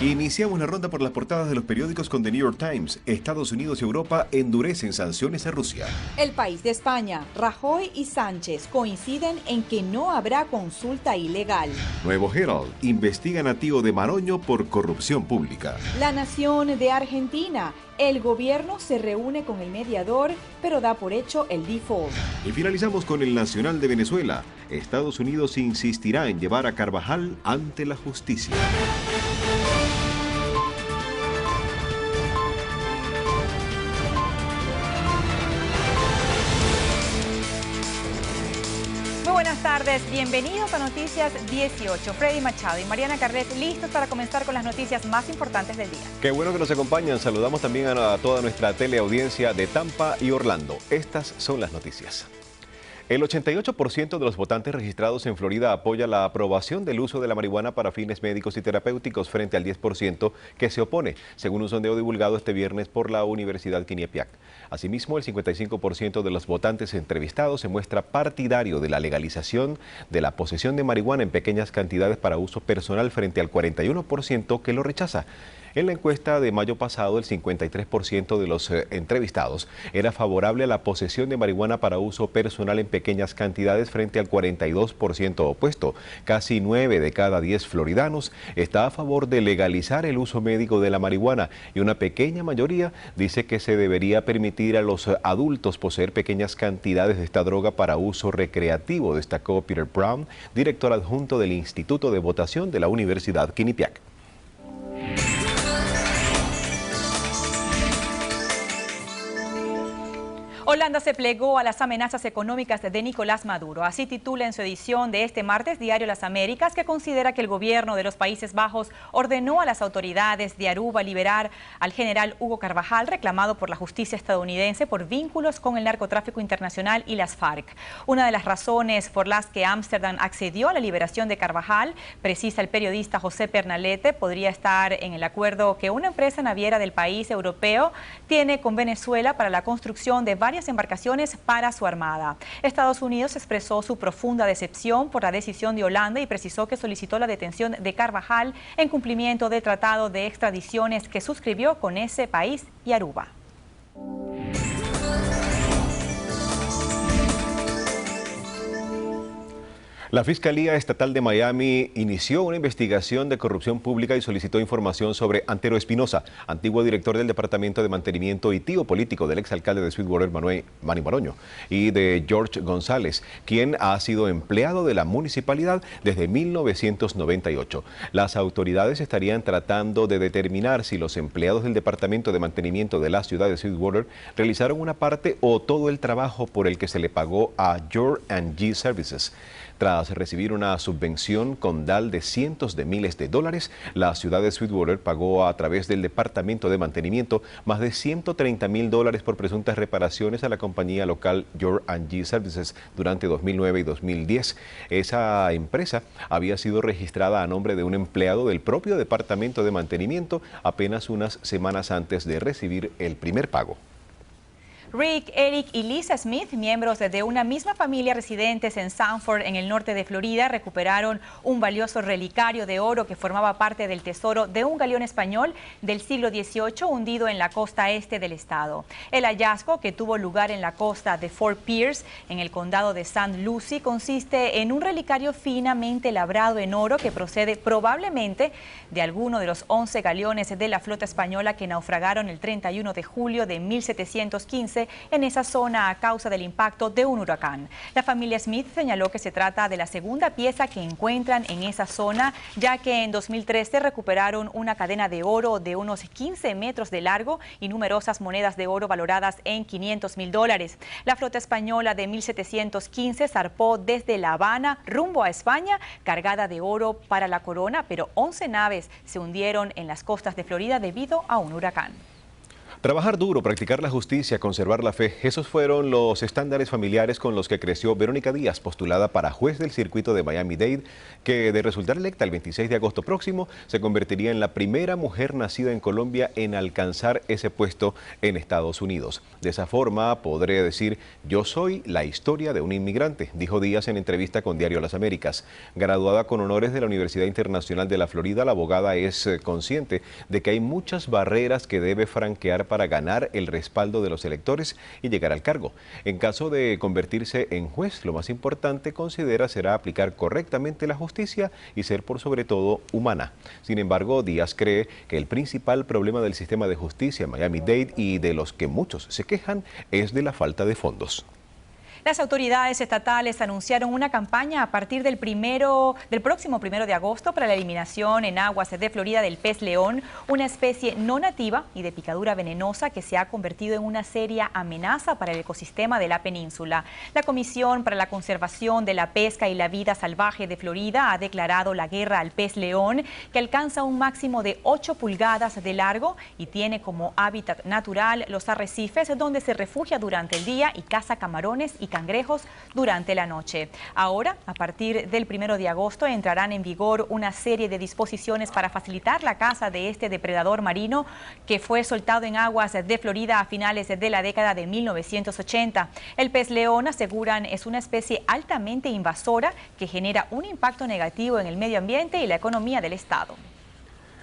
Iniciamos la ronda por las portadas de los periódicos con The New York Times. Estados Unidos y Europa endurecen sanciones a Rusia. El País de España, Rajoy y Sánchez coinciden en que no habrá consulta ilegal. Nuevo Herald, investigan a tío de Maroño por corrupción pública. La Nación de Argentina, el gobierno se reúne con el mediador, pero da por hecho el default. Y finalizamos con el Nacional de Venezuela. Estados Unidos insistirá en llevar a Carvajal ante la justicia. Buenas tardes, bienvenidos a Noticias 18. Freddy Machado y Mariana Carret listos para comenzar con las noticias más importantes del día. Qué bueno que nos acompañan. Saludamos también a toda nuestra teleaudiencia de Tampa y Orlando. Estas son las noticias. El 88% de los votantes registrados en Florida apoya la aprobación del uso de la marihuana para fines médicos y terapéuticos frente al 10% que se opone, según un sondeo divulgado este viernes por la Universidad Quinnipiac. Asimismo, el 55% de los votantes entrevistados se muestra partidario de la legalización de la posesión de marihuana en pequeñas cantidades para uso personal frente al 41% que lo rechaza. En la encuesta de mayo pasado, el 53% de los entrevistados era favorable a la posesión de marihuana para uso personal en pequeñas cantidades frente al 42% opuesto. Casi 9 de cada 10 floridanos está a favor de legalizar el uso médico de la marihuana y una pequeña mayoría dice que se debería permitir a los adultos poseer pequeñas cantidades de esta droga para uso recreativo, destacó Peter Brown, director adjunto del Instituto de Votación de la Universidad Quinnipiac. Holanda se plegó a las amenazas económicas de Nicolás Maduro. Así titula en su edición de este martes Diario Las Américas, que considera que el gobierno de los Países Bajos ordenó a las autoridades de Aruba liberar al general Hugo Carvajal, reclamado por la justicia estadounidense por vínculos con el narcotráfico internacional y las FARC. Una de las razones por las que Ámsterdam accedió a la liberación de Carvajal, precisa el periodista José Pernalete, podría estar en el acuerdo que una empresa naviera del país europeo tiene con Venezuela para la construcción de varias embarcaciones para su armada. Estados Unidos expresó su profunda decepción por la decisión de Holanda y precisó que solicitó la detención de Carvajal en cumplimiento del tratado de extradiciones que suscribió con ese país y Aruba. La Fiscalía Estatal de Miami inició una investigación de corrupción pública y solicitó información sobre Antero Espinosa, antiguo director del Departamento de Mantenimiento y tío político del exalcalde de Sweetwater, Manny Maroño, y de George González, quien ha sido empleado de la municipalidad desde 1998. Las autoridades estarían tratando de determinar si los empleados del Departamento de Mantenimiento de la ciudad de Sweetwater realizaron una parte o todo el trabajo por el que se le pagó a J&G Services. Tras recibir una subvención condal de cientos de miles de dólares, la ciudad de Sweetwater pagó a través del Departamento de Mantenimiento más de $130,000 por presuntas reparaciones a la compañía local J&G Services durante 2009 y 2010. Esa empresa había sido registrada a nombre de un empleado del propio Departamento de Mantenimiento apenas unas semanas antes de recibir el primer pago. Rick, Eric y Lisa Smith, miembros de una misma familia residentes en Sanford, en el norte de Florida, recuperaron un valioso relicario de oro que formaba parte del tesoro de un galeón español del siglo XVIII hundido en la costa este del estado. El hallazgo, que tuvo lugar en la costa de Fort Pierce, en el condado de St. Lucie, consiste en un relicario finamente labrado en oro que procede probablemente de alguno de los 11 galeones de la flota española que naufragaron el 31 de julio de 1715 en esa zona a causa del impacto de un huracán. La familia Smith señaló que se trata de la segunda pieza que encuentran en esa zona, ya que en 2013 recuperaron una cadena de oro de unos 15 metros de largo y numerosas monedas de oro valoradas en $500,000. La flota española de 1715 zarpó desde La Habana rumbo a España cargada de oro para la corona, pero 11 naves se hundieron en las costas de Florida debido a un huracán. Trabajar duro, practicar la justicia, conservar la fe, esos fueron los estándares familiares con los que creció Verónica Díaz, postulada para juez del circuito de Miami-Dade, que de resultar electa el 26 de agosto próximo, se convertiría en la primera mujer nacida en Colombia en alcanzar ese puesto en Estados Unidos. De esa forma, podré decir, yo soy la historia de un inmigrante, dijo Díaz en entrevista con Diario Las Américas. Graduada con honores de la Universidad Internacional de la Florida, la abogada es consciente de que hay muchas barreras que debe franquear para ganar el respaldo de los electores y llegar al cargo. En caso de convertirse en juez, lo más importante, considera, será aplicar correctamente la justicia y ser por sobre todo humana. Sin embargo, Díaz cree que el principal problema del sistema de justicia en Miami-Dade y de los que muchos se quejan es de la falta de fondos. Las autoridades estatales anunciaron una campaña a partir del próximo 1 de agosto para la eliminación en aguas de Florida del pez león, una especie no nativa y de picadura venenosa que se ha convertido en una seria amenaza para el ecosistema de la península. La Comisión para la Conservación de la Pesca y la Vida Salvaje de Florida ha declarado la guerra al pez león, que alcanza un máximo de 8 pulgadas de largo y tiene como hábitat natural los arrecifes, donde se refugia durante el día y caza camarones y cangrejos durante la noche. Ahora, a partir del 1 de agosto, entrarán en vigor una serie de disposiciones para facilitar la caza de este depredador marino que fue soltado en aguas de Florida a finales de la década de 1980. El pez león, aseguran, es una especie altamente invasora que genera un impacto negativo en el medio ambiente y la economía del estado.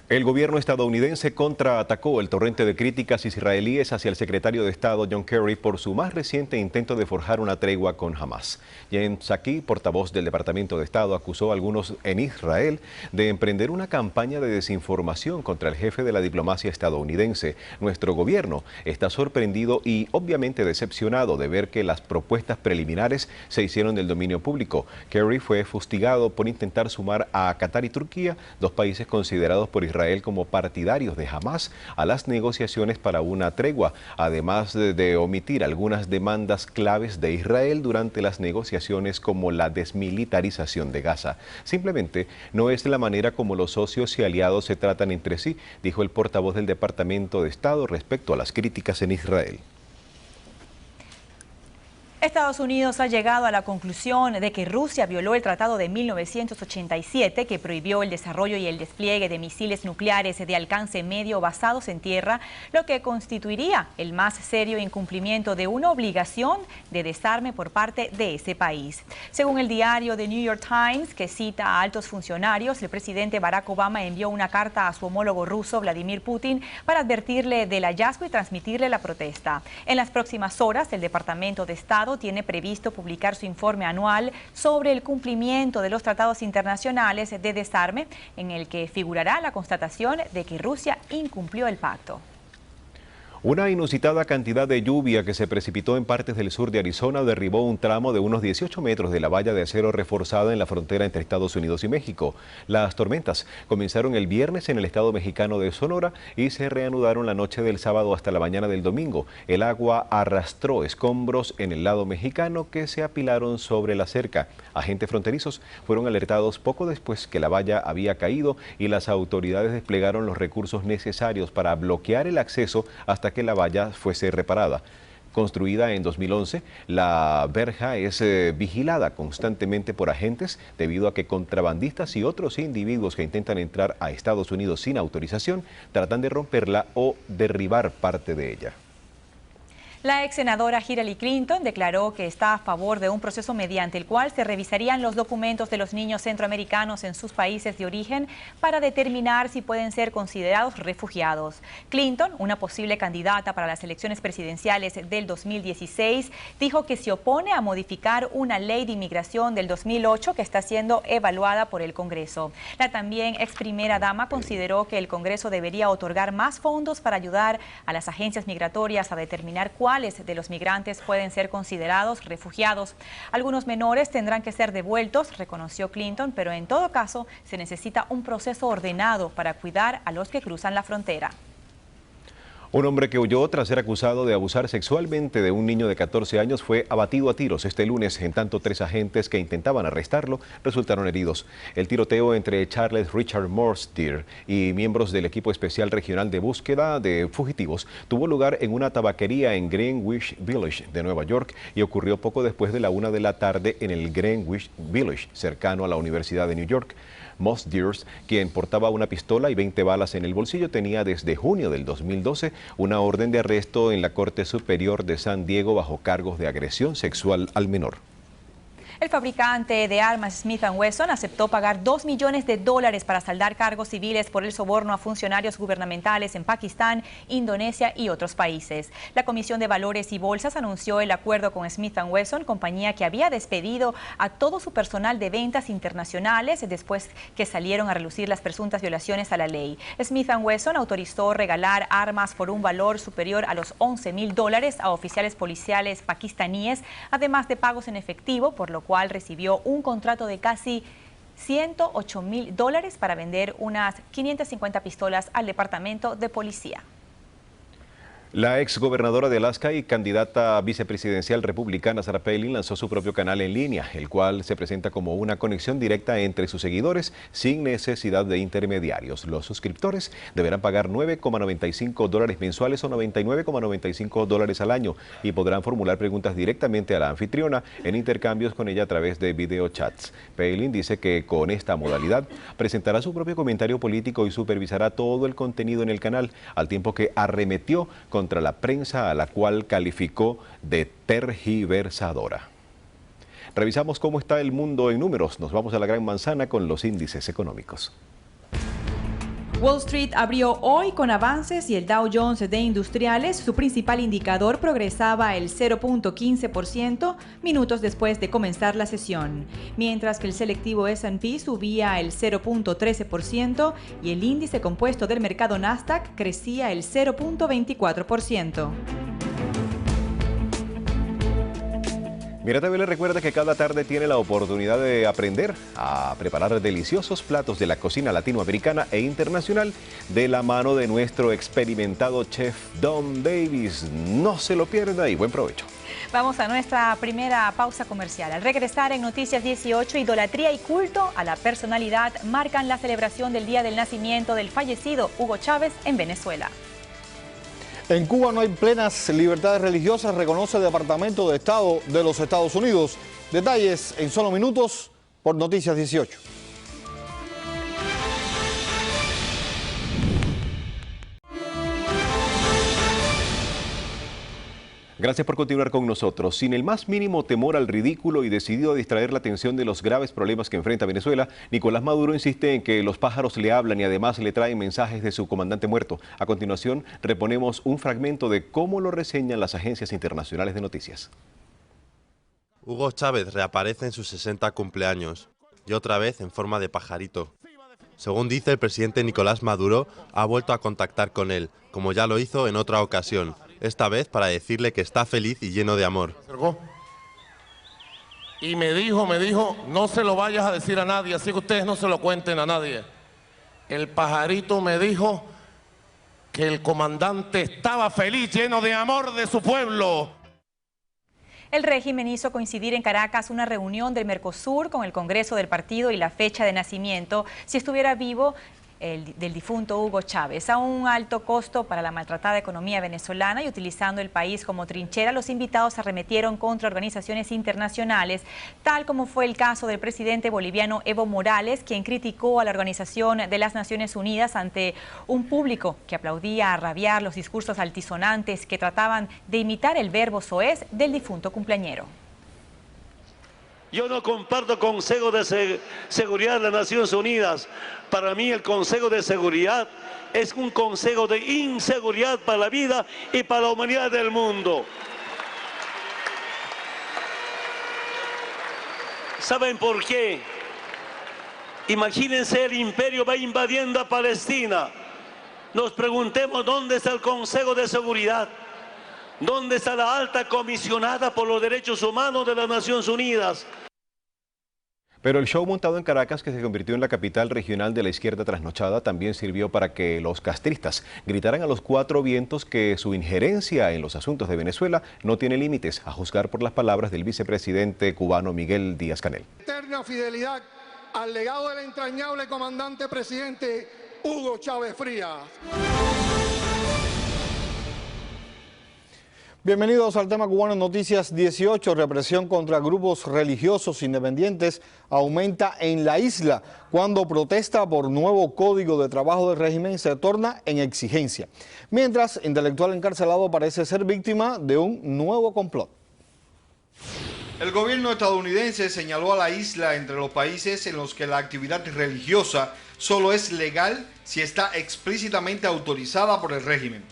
El gobierno estadounidense contraatacó el torrente de críticas israelíes hacia el secretario de Estado John Kerry por su más reciente intento de forjar una tregua con Hamas. Jen Psaki, portavoz del Departamento de Estado, acusó a algunos en Israel de emprender una campaña de desinformación contra el jefe de la diplomacia estadounidense. Nuestro gobierno está sorprendido y obviamente decepcionado de ver que las propuestas preliminares se hicieron del dominio público. Kerry fue fustigado por intentar sumar a Qatar y Turquía, dos países considerados por Israel como partidarios de Hamas, a las negociaciones para una tregua, además de omitir algunas demandas claves de Israel durante las negociaciones, como la desmilitarización de Gaza. Simplemente no es la manera como los socios y aliados se tratan entre sí, dijo el portavoz del Departamento de Estado respecto a las críticas en Israel. Estados Unidos ha llegado a la conclusión de que Rusia violó el Tratado de 1987 que prohibió el desarrollo y el despliegue de misiles nucleares de alcance medio basados en tierra, lo que constituiría el más serio incumplimiento de una obligación de desarme por parte de ese país. Según el diario The New York Times, que cita a altos funcionarios, el presidente Barack Obama envió una carta a su homólogo ruso, Vladimir Putin, para advertirle del hallazgo y transmitirle la protesta. En las próximas horas, el Departamento de Estado tiene previsto publicar su informe anual sobre el cumplimiento de los tratados internacionales de desarme, en el que figurará la constatación de que Rusia incumplió el pacto. Una inusitada cantidad de lluvia que se precipitó en partes del sur de Arizona derribó un tramo de unos 18 metros de la valla de acero reforzada en la frontera entre Estados Unidos y México. Las tormentas comenzaron el viernes en el estado mexicano de Sonora y se reanudaron la noche del sábado hasta la mañana del domingo. El agua arrastró escombros en el lado mexicano que se apilaron sobre la cerca. Agentes fronterizos fueron alertados poco después que la valla había caído y las autoridades desplegaron los recursos necesarios para bloquear el acceso hasta que la valla fuese reparada. Construida en 2011, la verja es vigilada constantemente por agentes debido a que contrabandistas y otros individuos que intentan entrar a Estados Unidos sin autorización tratan de romperla o derribar parte de ella. La ex senadora Hillary Clinton declaró que está a favor de un proceso mediante el cual se revisarían los documentos de los niños centroamericanos en sus países de origen para determinar si pueden ser considerados refugiados. Clinton, una posible candidata para las elecciones presidenciales del 2016, dijo que se opone a modificar una ley de inmigración del 2008 que está siendo evaluada por el Congreso. La también ex primera dama consideró que el Congreso debería otorgar más fondos para ayudar a las agencias migratorias a determinar cuáles de los migrantes pueden ser considerados refugiados. Algunos menores tendrán que ser devueltos, reconoció Clinton, pero en todo caso se necesita un proceso ordenado para cuidar a los que cruzan la frontera. Un hombre que huyó tras ser acusado de abusar sexualmente de un niño de 14 años fue abatido a tiros este lunes, en tanto 3 agentes que intentaban arrestarlo resultaron heridos. El tiroteo entre Charles Richard Morstead y miembros del equipo especial regional de búsqueda de fugitivos tuvo lugar en una tabaquería en Greenwich Village de Nueva York y ocurrió poco después de la 1 de la tarde en el Greenwich Village, cercano a la Universidad de New York. Morstead, quien portaba una pistola y 20 balas en el bolsillo, tenía desde junio del 2012 una orden de arresto en la Corte Superior de San Diego bajo cargos de agresión sexual al menor. El fabricante de armas Smith & Wesson aceptó pagar $2 millones para saldar cargos civiles por el soborno a funcionarios gubernamentales en Pakistán, Indonesia y otros países. La Comisión de Valores y Bolsas anunció el acuerdo con Smith & Wesson, compañía que había despedido a todo su personal de ventas internacionales después que salieron a relucir las presuntas violaciones a la ley. Smith & Wesson autorizó regalar armas por un valor superior a los $11.000 a oficiales policiales pakistaníes, además de pagos en efectivo, por lo cual recibió un contrato de casi $108.000 para vender unas 550 pistolas al Departamento de Policía. La exgobernadora de Alaska y candidata vicepresidencial republicana Sarah Palin lanzó su propio canal en línea, el cual se presenta como una conexión directa entre sus seguidores sin necesidad de intermediarios. Los suscriptores deberán pagar $9,95 mensuales o $99,95 al año y podrán formular preguntas directamente a la anfitriona en intercambios con ella a través de videochats. Palin dice que con esta modalidad presentará su propio comentario político y supervisará todo el contenido en el canal, al tiempo que arremetió contra la prensa a la cual calificó de tergiversadora. Revisamos cómo está el mundo en números. Nos vamos a la Gran Manzana con los índices económicos. Wall Street abrió hoy con avances y el Dow Jones de Industriales, su principal indicador, progresaba el 0.15% minutos después de comenzar la sesión, mientras que el selectivo S&P subía el 0.13% y el índice compuesto del mercado Nasdaq crecía el 0.24%. Mira TV le recuerda que cada tarde tiene la oportunidad de aprender a preparar deliciosos platos de la cocina latinoamericana e internacional de la mano de nuestro experimentado chef Don Davis. No se lo pierda y buen provecho. Vamos a nuestra primera pausa comercial. Al regresar en Noticias 18, idolatría y culto a la personalidad marcan la celebración del día del nacimiento del fallecido Hugo Chávez en Venezuela. En Cuba no hay plenas libertades religiosas, reconoce el Departamento de Estado de los Estados Unidos. Detalles en solo minutos por Noticias 18. Gracias por continuar con nosotros. Sin el más mínimo temor al ridículo y decidido a distraer la atención de los graves problemas que enfrenta Venezuela, Nicolás Maduro insiste en que los pájaros le hablan y además le traen mensajes de su comandante muerto. A continuación, reponemos un fragmento de cómo lo reseñan las agencias internacionales de noticias. Hugo Chávez reaparece en sus 60 cumpleaños y otra vez en forma de pajarito. Según dice el presidente Nicolás Maduro, ha vuelto a contactar con él, como ya lo hizo en otra ocasión. Esta vez para decirle que está feliz y lleno de amor. Y me dijo, no se lo vayas a decir a nadie, así que ustedes no se lo cuenten a nadie. El pajarito me dijo que el comandante estaba feliz, lleno de amor de su pueblo. El régimen hizo coincidir en Caracas una reunión del Mercosur con el Congreso del partido y la fecha de nacimiento, si estuviera vivo, del difunto Hugo Chávez. A un alto costo para la maltratada economía venezolana y utilizando el país como trinchera, los invitados arremetieron contra organizaciones internacionales, tal como fue el caso del presidente boliviano Evo Morales, quien criticó a la Organización de las Naciones Unidas ante un público que aplaudía a rabiar los discursos altisonantes que trataban de imitar el verbo soez del difunto cumpleañero. Yo no comparto Consejo de Seguridad de las Naciones Unidas. Para mí el Consejo de Seguridad es un consejo de inseguridad para la vida y para la humanidad del mundo. ¿Saben por qué? Imagínense, el imperio va invadiendo a Palestina. Nos preguntemos dónde está el Consejo de Seguridad. ¿Dónde está la alta comisionada por los derechos humanos de las Naciones Unidas? Pero el show montado en Caracas, que se convirtió en la capital regional de la izquierda trasnochada, también sirvió para que los castristas gritaran a los cuatro vientos que su injerencia en los asuntos de Venezuela no tiene límites, a juzgar por las palabras del vicepresidente cubano Miguel Díaz-Canel. Eterna fidelidad al legado del entrañable comandante presidente Hugo Chávez Frías. Bienvenidos al tema cubano en Noticias 18. Represión contra grupos religiosos independientes aumenta en la isla cuando protesta por nuevo código de trabajo del régimen se torna en exigencia. Mientras, intelectual encarcelado parece ser víctima de un nuevo complot. El gobierno estadounidense señaló a la isla entre los países en los que la actividad religiosa solo es legal si está explícitamente autorizada por el régimen.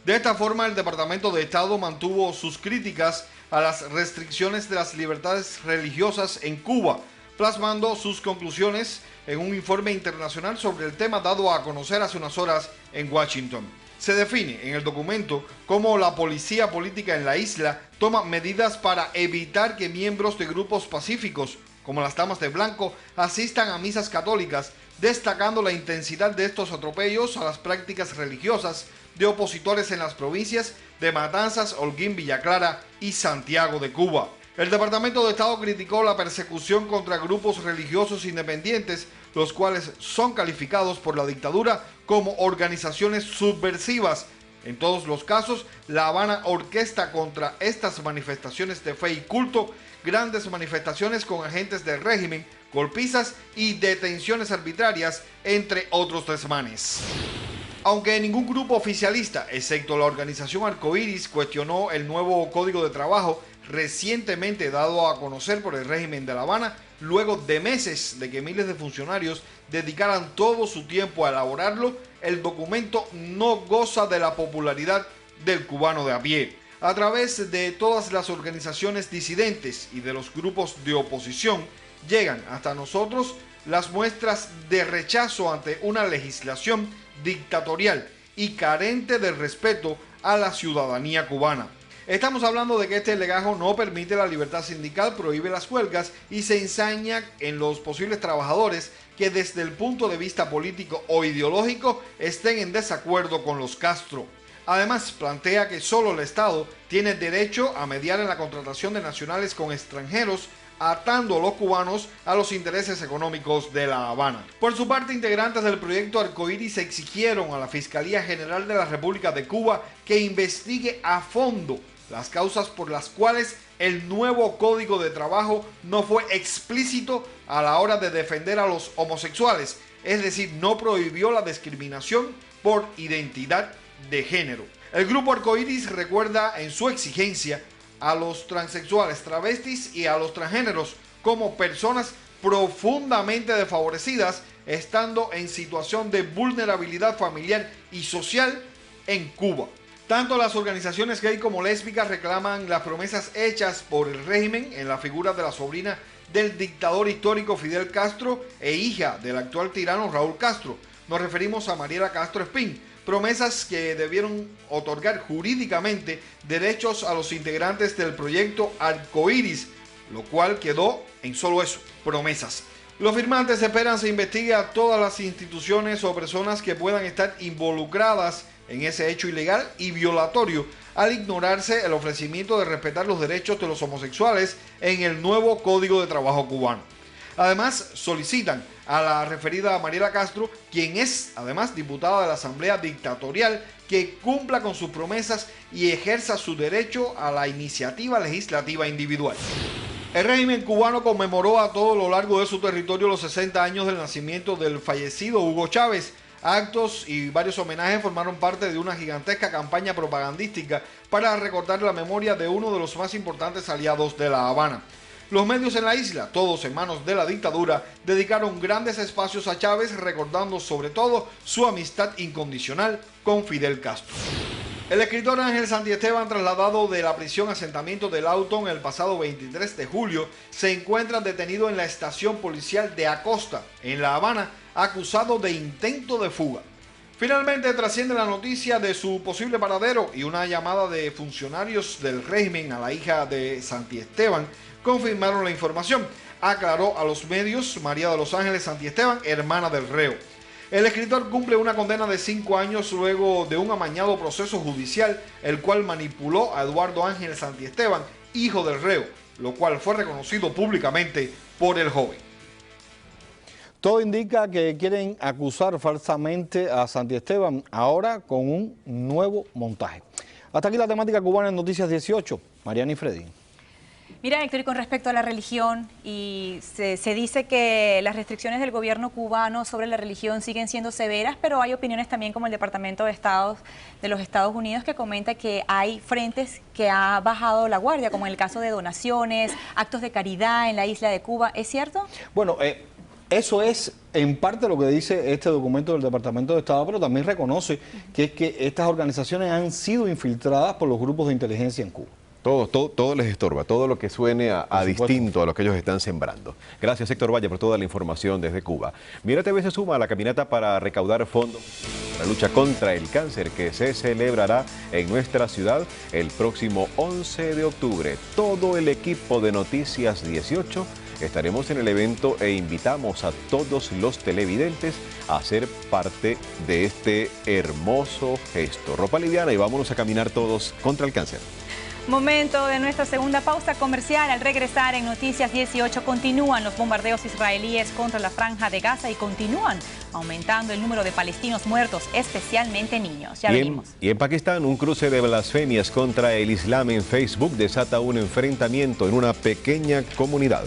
De esta forma, el Departamento de Estado mantuvo sus críticas a las restricciones de las libertades religiosas en Cuba, plasmando sus conclusiones en un informe internacional sobre el tema dado a conocer hace unas horas en Washington. Se define en el documento cómo la policía política en la isla toma medidas para evitar que miembros de grupos pacíficos, como las Damas de Blanco, asistan a misas católicas, destacando la intensidad de estos atropellos a las prácticas religiosas de opositores en las provincias de Matanzas, Holguín, Villa Clara y Santiago de Cuba. El Departamento de Estado criticó la persecución contra grupos religiosos independientes, los cuales son calificados por la dictadura como organizaciones subversivas. En todos los casos, La Habana orquesta contra estas manifestaciones de fe y culto grandes manifestaciones con agentes del régimen, golpizas y detenciones arbitrarias, entre otros desmanes. Aunque ningún grupo oficialista, excepto la organización Arcoiris, cuestionó el nuevo código de trabajo recientemente dado a conocer por el régimen de La Habana, luego de meses de que miles de funcionarios dedicaran todo su tiempo a elaborarlo, el documento no goza de la popularidad del cubano de a pie. A través de todas las organizaciones disidentes y de los grupos de oposición, llegan hasta nosotros las muestras de rechazo ante una legislación dictatorial y carente de respeto a la ciudadanía cubana. Estamos hablando de que este legajo no permite la libertad sindical, prohíbe las huelgas y se ensaña en los posibles trabajadores que desde el punto de vista político o ideológico estén en desacuerdo con los Castro. Además, plantea que solo el Estado tiene derecho a mediar en la contratación de nacionales con extranjeros, atando a los cubanos a los intereses económicos de La Habana. Por su parte, integrantes del proyecto Arcoiris exigieron a la Fiscalía General de la República de Cuba que investigue a fondo las causas por las cuales el nuevo código de trabajo no fue explícito a la hora de defender a los homosexuales, es decir, no prohibió la discriminación por identidad de género. El grupo Arcoiris recuerda en su exigencia a los transexuales, travestis y a los transgéneros como personas profundamente desfavorecidas, estando en situación de vulnerabilidad familiar y social en Cuba. Tanto las organizaciones gay como lésbicas reclaman las promesas hechas por el régimen en la figura de la sobrina del dictador histórico Fidel Castro e hija del actual tirano Raúl Castro. Nos referimos a Mariela Castro Espín. Promesas que debieron otorgar jurídicamente derechos a los integrantes del proyecto Arcoiris, lo cual quedó en solo eso, promesas. Los firmantes esperan se investigue a todas las instituciones o personas que puedan estar involucradas en ese hecho ilegal y violatorio, al ignorarse el ofrecimiento de respetar los derechos de los homosexuales en el nuevo Código de Trabajo cubano. Además, solicitan a la referida Mariela Castro, quien es además diputada de la Asamblea Dictatorial, que cumpla con sus promesas y ejerza su derecho a la iniciativa legislativa individual. El régimen cubano conmemoró a todo lo largo de su territorio los 60 años del nacimiento del fallecido Hugo Chávez. Actos y varios homenajes formaron parte de una gigantesca campaña propagandística para recordar la memoria de uno de los más importantes aliados de La Habana. Los medios en la isla, todos en manos de la dictadura, dedicaron grandes espacios a Chávez, recordando sobre todo su amistad incondicional con Fidel Castro. El escritor Ángel Santiesteban, trasladado de la prisión asentamiento del Auton el pasado 23 de julio, se encuentra detenido en la estación policial de Acosta, en La Habana, acusado de intento de fuga. Finalmente trasciende la noticia de su posible paradero y una llamada de funcionarios del régimen a la hija de Santiesteban confirmaron la información. aclaró a los medios María de los Ángeles Santiesteban, hermana del reo. El escritor cumple una condena de 5 años luego de un amañado proceso judicial, el cual manipuló a Eduardo Ángel Santiesteban, hijo del reo, lo cual fue reconocido públicamente por el joven. Todo indica que quieren acusar falsamente a Santiesteban, ahora con un nuevo montaje. Hasta aquí la temática cubana en Noticias 18. Mariana y Freddy. Mira, Héctor, y con respecto a la religión, y se dice que las restricciones del gobierno cubano sobre la religión siguen siendo severas, pero hay opiniones también como el Departamento de Estado de los Estados Unidos que comenta que hay frentes que ha bajado la guardia, como en el caso de donaciones, actos de caridad en la isla de Cuba. ¿Es cierto? Bueno, eso es en parte lo que dice este documento del Departamento de Estado, pero también reconoce que es que estas organizaciones han sido infiltradas por los grupos de inteligencia en Cuba. Todo les estorba, todo lo que suene a distinto a lo que ellos están sembrando. Gracias, Héctor Valle, por toda la información desde Cuba. Mira TV se suma a la caminata para recaudar fondos para la lucha contra el cáncer que se celebrará en nuestra ciudad el próximo 11 de octubre. Todo el equipo de Noticias 18 estaremos en el evento e invitamos a todos los televidentes a ser parte de este hermoso gesto. Ropa liviana y vámonos a caminar todos contra el cáncer. Momento de nuestra segunda pausa comercial. Al regresar en Noticias 18 continúan los bombardeos israelíes contra la Franja de Gaza y continúan aumentando el número de palestinos muertos, especialmente niños. Ya venimos. Y en Pakistán, un cruce de blasfemias contra el Islam en Facebook desata un enfrentamiento en una pequeña comunidad.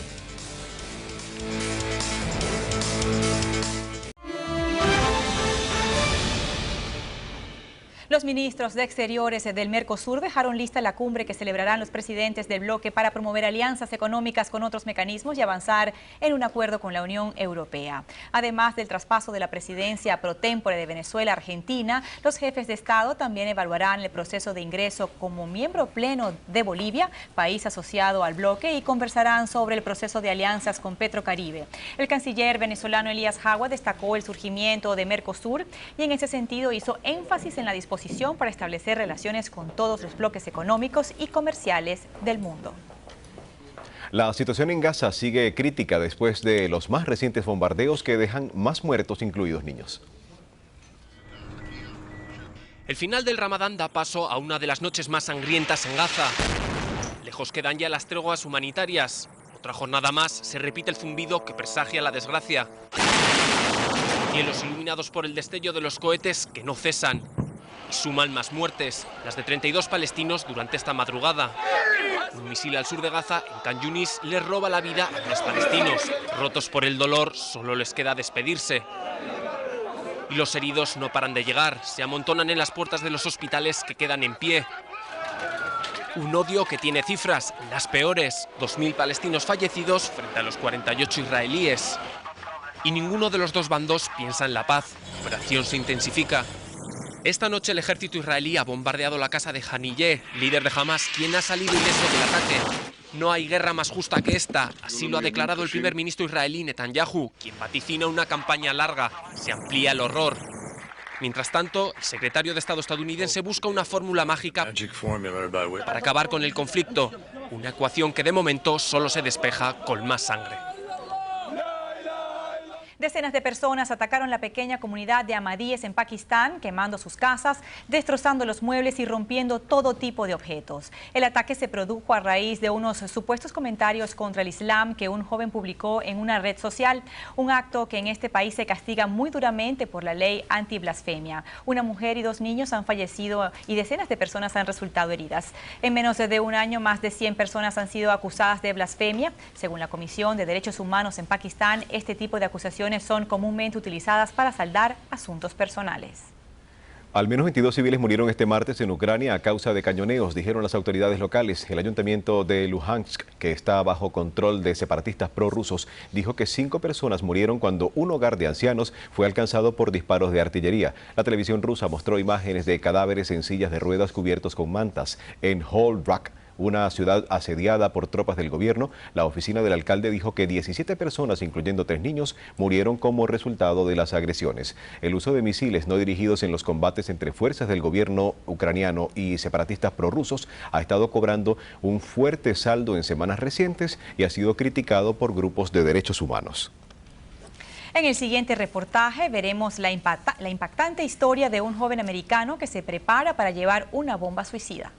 Los ministros de Exteriores del Mercosur dejaron lista la cumbre que celebrarán los presidentes del bloque para promover alianzas económicas con otros mecanismos y avanzar en un acuerdo con la Unión Europea. Además del traspaso de la presidencia pro tempore de Venezuela a Argentina, los jefes de Estado también evaluarán el proceso de ingreso como miembro pleno de Bolivia, país asociado al bloque, y conversarán sobre el proceso de alianzas con Petrocaribe. El canciller venezolano Elías Jagua destacó el surgimiento de Mercosur y en ese sentido hizo énfasis en la disposición para establecer relaciones con todos los bloques económicos y comerciales del mundo. La situación en Gaza sigue crítica después de los más recientes bombardeos que dejan más muertos, incluidos niños. El final del Ramadán da paso a una de las noches más sangrientas en Gaza. Lejos quedan ya las treguas humanitarias. Otra jornada más se repite el zumbido que presagia la desgracia. Cielos iluminados por el destello de los cohetes que no cesan. Y suman más muertes, las de 32 palestinos durante esta madrugada. Un misil al sur de Gaza, en Khan Yunis, les roba la vida a 3 palestinos. Rotos por el dolor, solo les queda despedirse. Y los heridos no paran de llegar, se amontonan en las puertas de los hospitales que quedan en pie. Un odio que tiene cifras, las peores, 2.000 palestinos fallecidos frente a los 48 israelíes. Y ninguno de los dos bandos piensa en la paz, la operación se intensifica. Esta noche el ejército israelí ha bombardeado la casa de Haniyeh, líder de Hamas, quien ha salido ileso del ataque. No hay guerra más justa que esta, así lo ha declarado el primer ministro israelí Netanyahu, quien vaticina una campaña larga. Se amplía el horror. Mientras tanto, el secretario de Estado estadounidense busca una fórmula mágica para acabar con el conflicto, una ecuación que de momento solo se despeja con más sangre. Decenas de personas atacaron la pequeña comunidad de Ahmadíes en Pakistán, quemando sus casas, destrozando los muebles y rompiendo todo tipo de objetos. El ataque se produjo a raíz de unos supuestos comentarios contra el Islam que un joven publicó en una red social, un acto que en este país se castiga muy duramente por la ley antiblasfemia. Una mujer y 2 niños han fallecido y decenas de personas han resultado heridas. En menos de un año, más de 100 personas han sido acusadas de blasfemia. Según la Comisión de Derechos Humanos en Pakistán, este tipo de acusaciones son comúnmente utilizadas para saldar asuntos personales. Al menos 22 civiles murieron este martes en Ucrania a causa de cañoneos, dijeron las autoridades locales. El ayuntamiento de Luhansk, que está bajo control de separatistas prorrusos, dijo que 5 personas murieron cuando un hogar de ancianos fue alcanzado por disparos de artillería. La televisión rusa mostró imágenes de cadáveres en sillas de ruedas cubiertos con mantas en Holbrook, una ciudad asediada por tropas del gobierno. La oficina del alcalde dijo que 17 personas, incluyendo 3 niños, murieron como resultado de las agresiones. El uso de misiles no dirigidos en los combates entre fuerzas del gobierno ucraniano y separatistas prorrusos ha estado cobrando un fuerte saldo en semanas recientes y ha sido criticado por grupos de derechos humanos. En el siguiente reportaje veremos la impactante historia de un joven americano que se prepara para llevar una bomba suicida.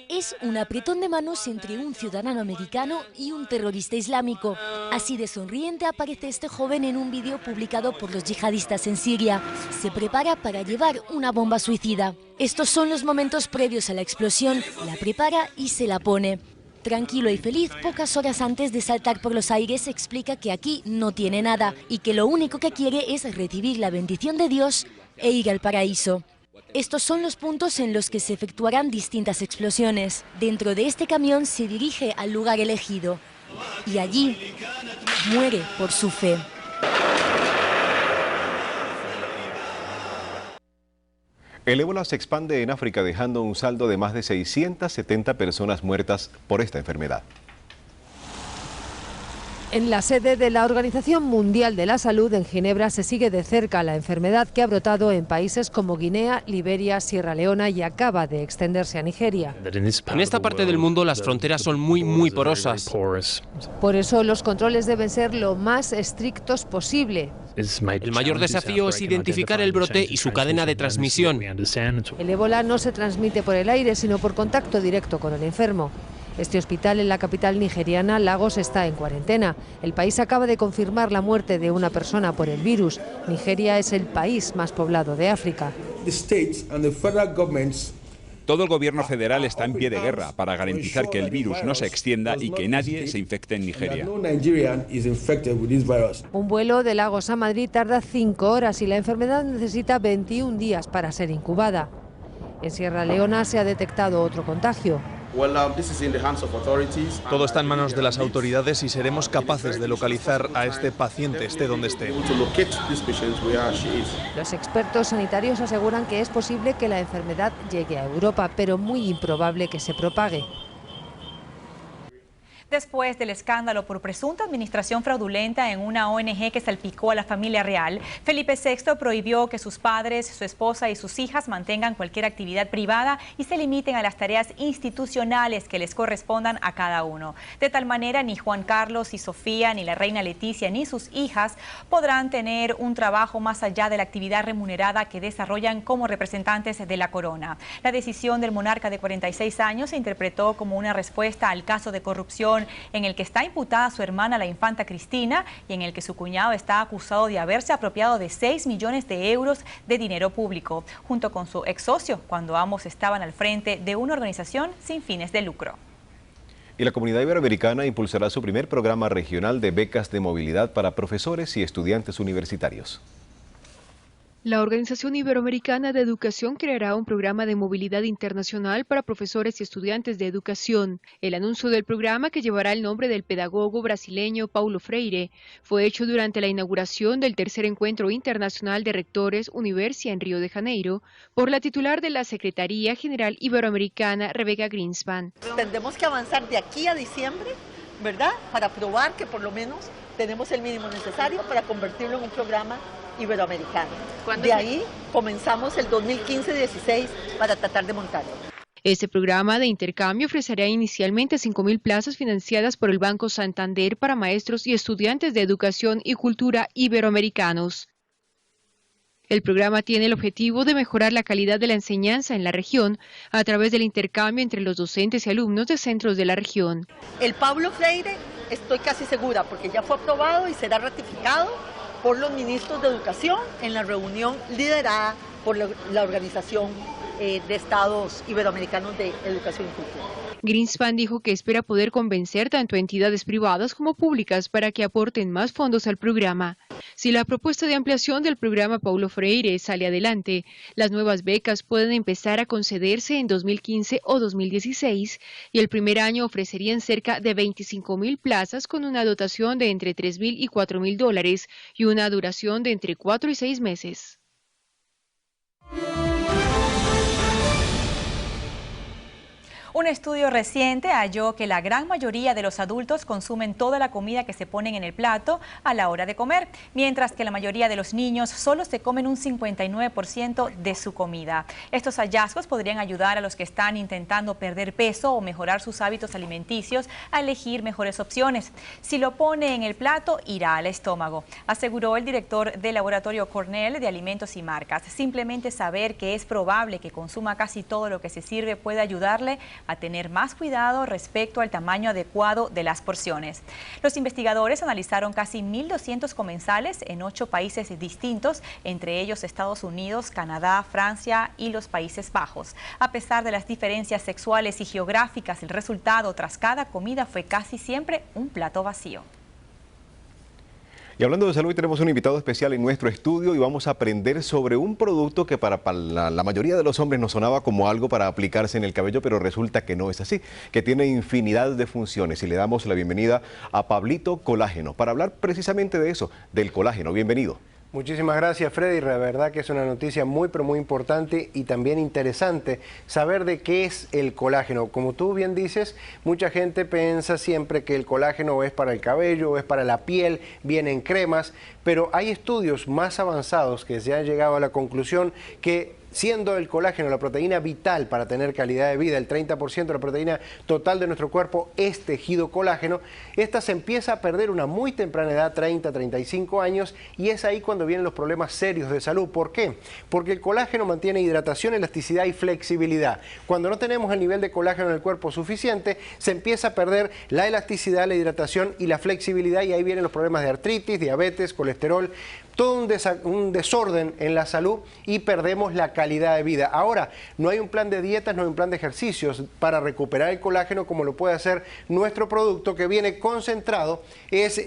Es un apretón de manos entre un ciudadano americano y un terrorista islámico. Así de sonriente aparece este joven en un vídeo publicado por los yihadistas en Siria. Se prepara para llevar una bomba suicida. Estos son los momentos previos a la explosión. La prepara y se la pone. Tranquilo y feliz, pocas horas antes de saltar por los aires, explica que aquí no tiene nada y que lo único que quiere es recibir la bendición de Dios e ir al paraíso. Estos son los puntos en los que se efectuarán distintas explosiones. Dentro de este camión se dirige al lugar elegido y allí muere por su fe. El ébola se expande en África, dejando un saldo de más de 670 personas muertas por esta enfermedad. En la sede de la Organización Mundial de la Salud en Ginebra se sigue de cerca la enfermedad que ha brotado en países como Guinea, Liberia, Sierra Leona y acaba de extenderse a Nigeria. En esta parte del mundo las fronteras son muy porosas. Por eso los controles deben ser lo más estrictos posible. El mayor desafío es identificar el brote y su cadena de transmisión. El ébola no se transmite por el aire, sino por contacto directo con el enfermo. Este hospital en la capital nigeriana, Lagos, está en cuarentena. El país acaba de confirmar la muerte de una persona por el virus. Nigeria es el país más poblado de África. Todo el gobierno federal está en pie de guerra para garantizar que el virus no se extienda y que nadie se infecte en Nigeria. Un vuelo de Lagos a Madrid tarda 5 horas y la enfermedad necesita 21 días para ser incubada. En Sierra Leona se ha detectado otro contagio. Todo está en manos de las autoridades y seremos capaces de localizar a este paciente, esté donde esté. Los expertos sanitarios aseguran que es posible que la enfermedad llegue a Europa, pero muy improbable que se propague. Después del escándalo por presunta administración fraudulenta en una ONG que salpicó a la familia real, Felipe VI prohibió que sus padres, su esposa y sus hijas mantengan cualquier actividad privada y se limiten a las tareas institucionales que les correspondan a cada uno. De tal manera, ni Juan Carlos y Sofía, ni la reina Leticia, ni sus hijas podrán tener un trabajo más allá de la actividad remunerada que desarrollan como representantes de la corona. La decisión del monarca de 46 años se interpretó como una respuesta al caso de corrupción en el que está imputada su hermana, la infanta Cristina, y en el que su cuñado está acusado de haberse apropiado de 6 millones de euros de dinero público, junto con su ex socio, cuando ambos estaban al frente de una organización sin fines de lucro. Y la Comunidad Iberoamericana impulsará su primer programa regional de becas de movilidad para profesores y estudiantes universitarios. La Organización Iberoamericana de Educación creará un programa de movilidad internacional para profesores y estudiantes de educación. El anuncio del programa, que llevará el nombre del pedagogo brasileño Paulo Freire, fue hecho durante la inauguración del tercer encuentro internacional de rectores Universia en Río de Janeiro por la titular de la Secretaría General Iberoamericana, Rebecca Greenspan. Tendremos que avanzar de aquí a diciembre, ¿verdad?, para probar que por lo menos tenemos el mínimo necesario para convertirlo en un programa iberoamericano. De ahí comenzamos el 2015-16 para tratar de montarlo. Este programa de intercambio ofrecerá inicialmente 5.000 plazas financiadas por el Banco Santander para maestros y estudiantes de educación y cultura iberoamericanos. El programa tiene el objetivo de mejorar la calidad de la enseñanza en la región a través del intercambio entre los docentes y alumnos de centros de la región. El Paulo Freire, estoy casi segura, porque ya fue aprobado y será ratificado por los ministros de Educación en la reunión liderada por la Organización de Estados Iberoamericanos de Educación y Cultura. Greenspan dijo que espera poder convencer tanto a entidades privadas como públicas para que aporten más fondos al programa. Si la propuesta de ampliación del programa Paulo Freire sale adelante, las nuevas becas pueden empezar a concederse en 2015 o 2016 y el primer año ofrecerían cerca de 25.000 plazas con una dotación de entre $3.000 y $4.000 y una duración de entre 4 y 6 meses. Un estudio reciente halló que la gran mayoría de los adultos consumen toda la comida que se ponen en el plato a la hora de comer, mientras que la mayoría de los niños solo se comen un 59% de su comida. Estos hallazgos podrían ayudar a los que están intentando perder peso o mejorar sus hábitos alimenticios a elegir mejores opciones. Si lo pone en el plato, irá al estómago, aseguró el director del laboratorio Cornell de Alimentos y Marcas. Simplemente saber que es probable que consuma casi todo lo que se sirve puede ayudarle a tener más cuidado respecto al tamaño adecuado de las porciones. Los investigadores analizaron casi 1.200 comensales en 8 países distintos, entre ellos Estados Unidos, Canadá, Francia y los Países Bajos. A pesar de las diferencias sexuales y geográficas, el resultado tras cada comida fue casi siempre un plato vacío. Y hablando de salud, tenemos un invitado especial en nuestro estudio y vamos a aprender sobre un producto que para la mayoría de los hombres nos sonaba como algo para aplicarse en el cabello, pero resulta que no es así, que tiene infinidad de funciones. Y le damos la bienvenida a Pablito Colágeno para hablar precisamente de eso, del colágeno. Bienvenido. Muchísimas gracias, Freddy. La verdad que es una noticia muy, pero muy importante y también interesante saber de qué es el colágeno. Como tú bien dices, mucha gente piensa siempre que el colágeno es para el cabello, es para la piel, viene en cremas, pero hay estudios más avanzados que se han llegado a la conclusión que siendo el colágeno la proteína vital para tener calidad de vida, el 30% de la proteína total de nuestro cuerpo es tejido colágeno, esta se empieza a perder a una muy temprana edad, 30, 35 años, y es ahí cuando vienen los problemas serios de salud. ¿Por qué? Porque el colágeno mantiene hidratación, elasticidad y flexibilidad. Cuando no tenemos el nivel de colágeno en el cuerpo suficiente, se empieza a perder la elasticidad, la hidratación y la flexibilidad, y ahí vienen los problemas de artritis, diabetes, colesterol, todo un desorden en la salud y perdemos la calidad de vida. Ahora, no hay un plan de dietas, no hay un plan de ejercicios para recuperar el colágeno como lo puede hacer nuestro producto que viene concentrado. Es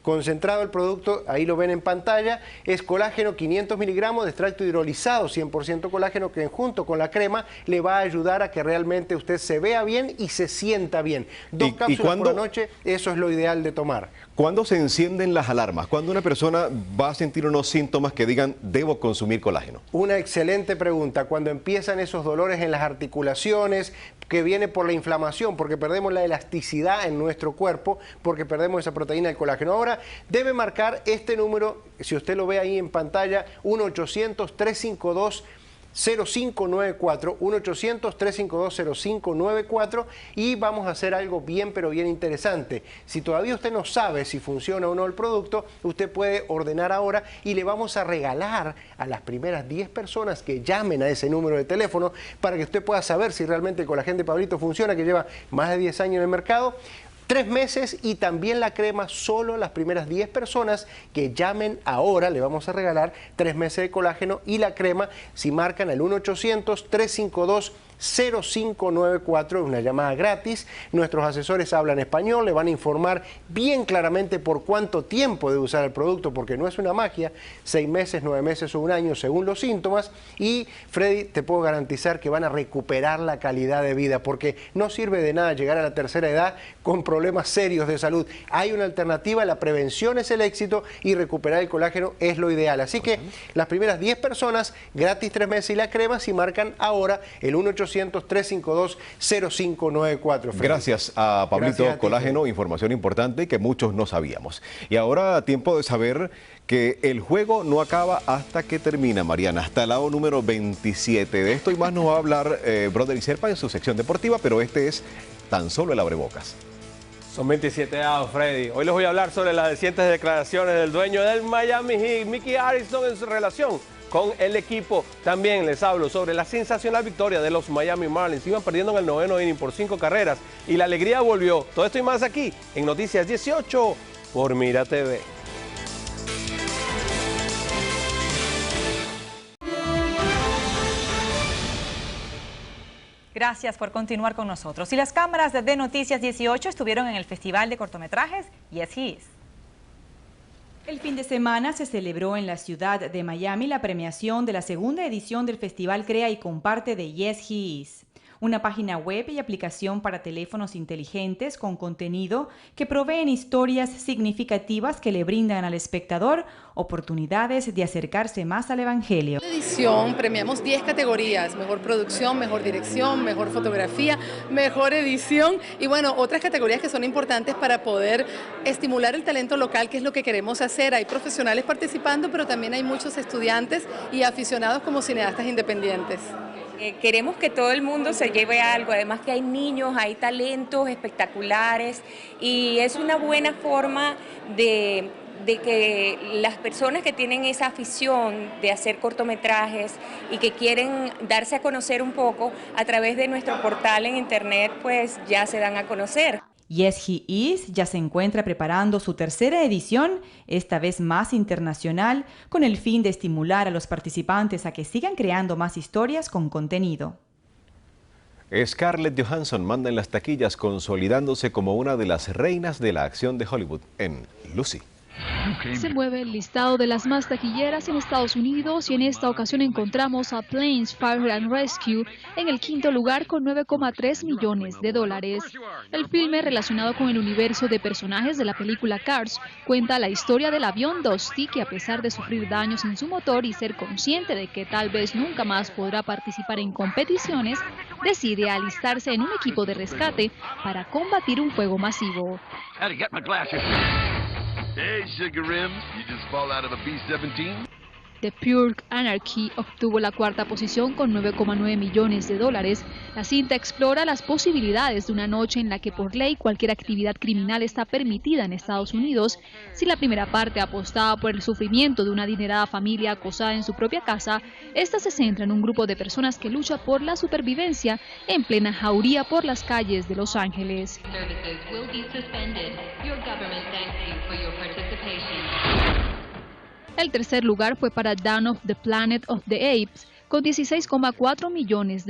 concentrado el producto, ahí lo ven en pantalla, es colágeno 500 miligramos de extracto hidrolizado, 100% colágeno, que junto con la crema le va a ayudar a que realmente usted se vea bien y se sienta bien. 2 cápsulas por la noche, eso es lo ideal de tomar. ¿Cuándo se encienden las alarmas? ¿Cuándo una persona va a sentir unos síntomas que digan, debo consumir colágeno? Una excelente pregunta. Cuando empiezan esos dolores en las articulaciones, que viene por la inflamación, porque perdemos la elasticidad en nuestro cuerpo, porque perdemos esa proteína del colágeno. Ahora, debe marcar este número, si usted lo ve ahí en pantalla, 1-800-352-0594, 1-800-352-0594, y vamos a hacer algo bien, pero bien interesante. Si todavía usted no sabe si funciona o no el producto, usted puede ordenar ahora y le vamos a regalar a las primeras 10 personas que llamen a ese número de teléfono para que usted pueda saber si realmente el colágeno de Pablito funciona, que lleva más de 10 años en el mercado. 3 meses y también la crema, solo las primeras 10 personas que llamen ahora le vamos a regalar 3 meses de colágeno y la crema si marcan el 1-800-352-0594, una llamada gratis. Nuestros asesores hablan español, le van a informar bien claramente por cuánto tiempo debe usar el producto, porque no es una magia, 6 meses, 9 meses o un año según los síntomas. Y Freddy, te puedo garantizar que van a recuperar la calidad de vida, porque no sirve de nada llegar a la tercera edad con problemas serios de salud. Hay una alternativa, la prevención es el éxito y recuperar el colágeno es lo ideal. Así que las primeras 10 personas, gratis 3 meses y la crema si marcan ahora el 1-800-352-0594. Gracias a Pablito Colágeno, información importante que muchos no sabíamos. Y ahora tiempo de saber que el juego no acaba hasta que termina, Mariana, hasta el lado número 27. De esto y más nos va a hablar Broderick Serpa en su sección deportiva, pero este es tan solo el abrebocas. Son 27 dados, Freddy. Hoy les voy a hablar sobre las recientes declaraciones del dueño del Miami Heat, Mickey Arison, en su relación con el equipo. También les hablo sobre la sensacional victoria de los Miami Marlins. Iban perdiendo en el 9º inning por 5 carreras y la alegría volvió. Todo esto y más aquí en Noticias 18 por Mira TV. Gracias por continuar con nosotros. Y las cámaras de Noticias 18 estuvieron en el Festival de Cortometrajes Yes He Is. El fin de semana se celebró en la ciudad de Miami la premiación de la segunda edición del Festival Crea y Comparte de Yes He Is, una página web y aplicación para teléfonos inteligentes con contenido que proveen historias significativas que le brindan al espectador oportunidades de acercarse más al Evangelio. En esta edición premiamos 10 categorías: mejor producción, mejor dirección, mejor fotografía, mejor edición y bueno, otras categorías que son importantes para poder estimular el talento local, que es lo que queremos hacer. Hay profesionales participando, pero también hay muchos estudiantes y aficionados como cineastas independientes. Queremos que todo el mundo se lleve algo, además que hay niños, hay talentos espectaculares y es una buena forma de que las personas que tienen esa afición de hacer cortometrajes y que quieren darse a conocer un poco a través de nuestro portal en internet, pues ya se dan a conocer. Yes He Is ya se encuentra preparando su tercera edición, esta vez más internacional, con el fin de estimular a los participantes a que sigan creando más historias con contenido. Scarlett Johansson manda en las taquillas, consolidándose como una de las reinas de la acción de Hollywood en Lucy. Se mueve el listado de las más taquilleras en Estados Unidos y en esta ocasión encontramos a Planes, Fire and Rescue en el quinto lugar con $9,3 millones. El filme, relacionado con el universo de personajes de la película Cars, cuenta la historia del avión Dusty, que a pesar de sufrir daños en su motor y ser consciente de que tal vez nunca más podrá participar en competiciones, decide alistarse en un equipo de rescate para combatir un fuego masivo. Hey, Sugar Rim, you just fall out of a B-17? The Pure Anarchy obtuvo la cuarta posición con $9,9 millones. La cinta explora las posibilidades de una noche en la que por ley cualquier actividad criminal está permitida en Estados Unidos. Si la primera parte apostaba por el sufrimiento de una adinerada familia acosada en su propia casa, esta se centra en un grupo de personas que lucha por la supervivencia en plena jauría por las calles de Los Ángeles. El tercer lugar fue para Dawn of the Planet of the Apes, con $16,4 millones.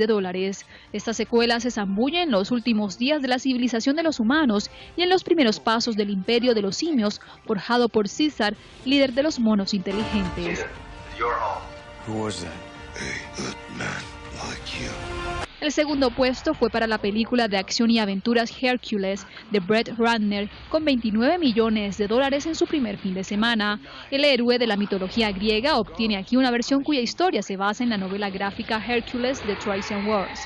Esta secuela se zambulle en los últimos días de la civilización de los humanos y en los primeros pasos del imperio de los simios, forjado por César, líder de los monos inteligentes. El segundo puesto fue para la película de acción y aventuras Hercules de Brett Ratner, con $29 millones en su primer fin de semana. El héroe de la mitología griega obtiene aquí una versión cuya historia se basa en la novela gráfica Hercules de Trojan Wars.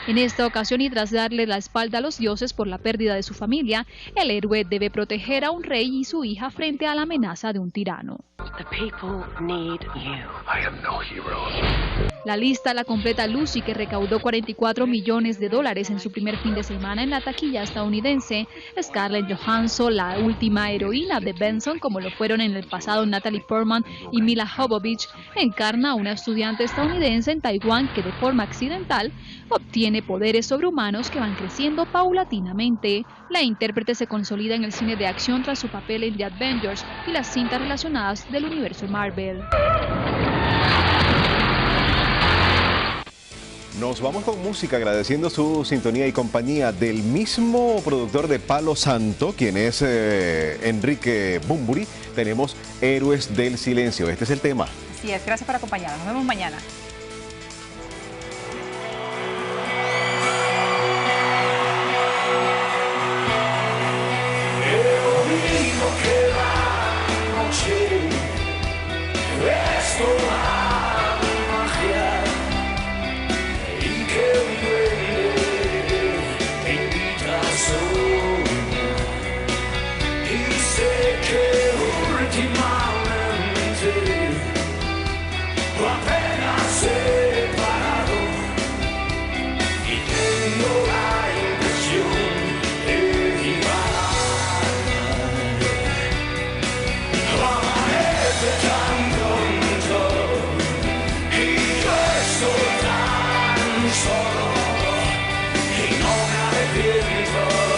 En esta ocasión, y tras darle la espalda a los dioses por la pérdida de su familia, el héroe debe proteger a un rey y su hija frente a la amenaza de un tirano. La lista la completa Lucy, que recaudó $44 millones en su primer fin de semana en la taquilla estadounidense. Scarlett Johansson, la última heroína de Benson, como lo fueron en el pasado Natalie Portman y Mila Jovovich, encarna a una estudiante estadounidense en Taiwán que de forma accidental obtiene poderes sobrehumanos que van creciendo paulatinamente. La intérprete se consolida en el cine de acción tras su papel en The Avengers y las cintas relacionadas del universo Marvel. Nos vamos con música, agradeciendo su sintonía y compañía del mismo productor de Palo Santo, quien es Enrique Bunbury. Tenemos Héroes del Silencio. Este es el tema. Así es, gracias por acompañarnos. Nos vemos mañana. Solo, y no me arrepiento.